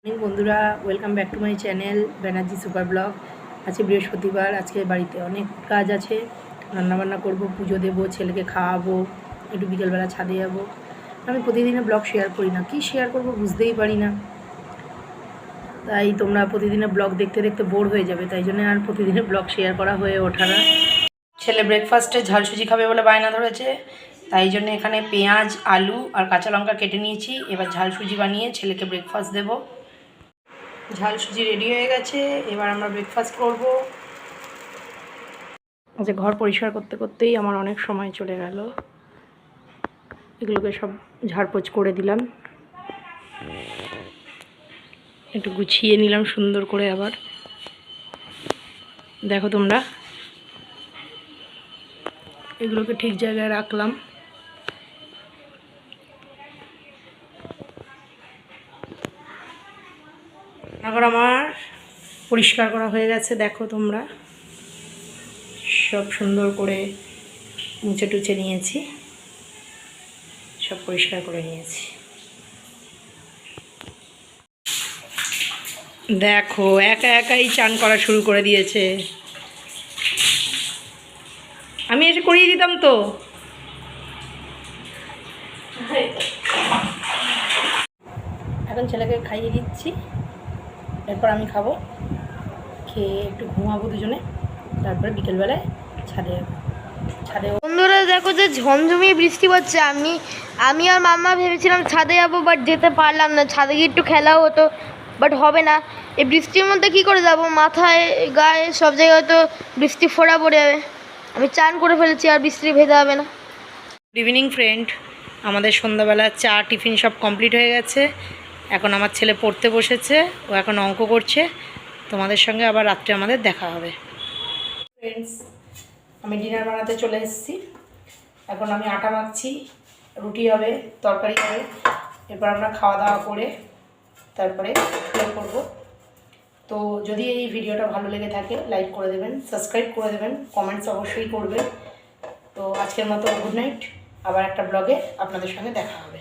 বন্ধুরা, welcome back to my channel Banerjee super blog. আজকে বৃহস্পতিবার, আজকে বাড়িতে অনেক কাজ আছে। রান্নাবান্না করব, পুজো দেবো, ছেলেকে খাওয়াবো, একটু বিকেলবেলা ছাদে যাবো। আমি প্রতিদিনের ব্লগ শেয়ার করি না, কি শেয়ার করব বুঝতেই পারি না। তাই তোমরা প্রতিদিনের ব্লগ দেখতে দেখতে বোর হয়ে যাবে, তাই জন্য আর প্রতিদিনের ব্লগ শেয়ার করা হয়ে ওঠা না। ছেলে ব্রেকফাস্টে ঝাল সুজি খাবে বলে বায়না ধরেছে, তাই জন্য এখানে পেঁয়াজ, আলু আর কাঁচা লঙ্কা কেটে নিয়েছি। এবার ঝাল সুজি বানিয়ে ছেলেকে ব্রেকফাস্ট দেবো। ঝাল সুজি রেডি হয়ে গেছে, এবার আমরা ব্রেকফাস্ট করব। আচ্ছা, ঘর পরিষ্কার করতে করতেই আমার অনেক সময় চলে গেল। এগুলোকে সব ঝাড়পোছ করে দিলাম, একটু গুছিয়ে নিলাম সুন্দর করে। আবার দেখো তোমরা, এগুলোকে ঠিক জায়গায় রাখলাম। এখন আমার পরিষ্কার করা হয়ে গেছে, দেখো তোমরা, সব সুন্দর করে মুছে টুছে নিয়েছি, সব পরিষ্কার করে নিয়েছি। দেখো একা একাই চান করা শুরু করে দিয়েছে। আমি এসে করিয়ে দিতাম তো। এখন ছেলেকে খাইয়ে দিচ্ছি, এরপর আমি খাবো, খেয়ে একটু ঘুমাবো দুজনে, তারপরে বিকেলবেলায় ছাদে যাবো। বন্ধুরা দেখো, যে ঝমঝমিয়ে বৃষ্টি পড়ছে। আমি আর মাম্মা ভেবেছিলাম ছাদে যাবো, বাট যেতে পারলাম না। ছাদে গিয়ে একটু খেলাও হতো, বাট হবে না। এই বৃষ্টির মধ্যে কি করে যাব? মাথায়, গায়ে, সব জায়গায় তো বৃষ্টি ফোঁড়া পড়ে যাবে। আমি চান করে ফেলেছি, আর বৃষ্টি ভেজা হবে না। গুড ইভিনিং ফ্রেন্ড, আমাদের সন্ধ্যাবেলা চা টিফিন সব কমপ্লিট হয়ে গেছে। এখন আমার ছেলে পড়তে বসেছে, ও এখন অঙ্ক করছে। তোমাদের সঙ্গে আবার রাত্রে আমাদের দেখা হবে। ফ্রেন্ডস, আমি ডিনার বানাতে চলে এসেছি। এখন আমি আটা মাখছি, রুটি হবে, তরকারি হবে। এরপর আমরা খাওয়া দাওয়া করে তারপরে করব। তো যদি এই ভিডিওটা ভালো লেগে থাকে, লাইক করে দেবেন, সাবস্ক্রাইব করে দেবেন, কমেন্টস অবশ্যই করবেন। তো আজকের মতো গুড নাইট, আবার একটা ব্লগে আপনাদের সঙ্গে দেখা হবে।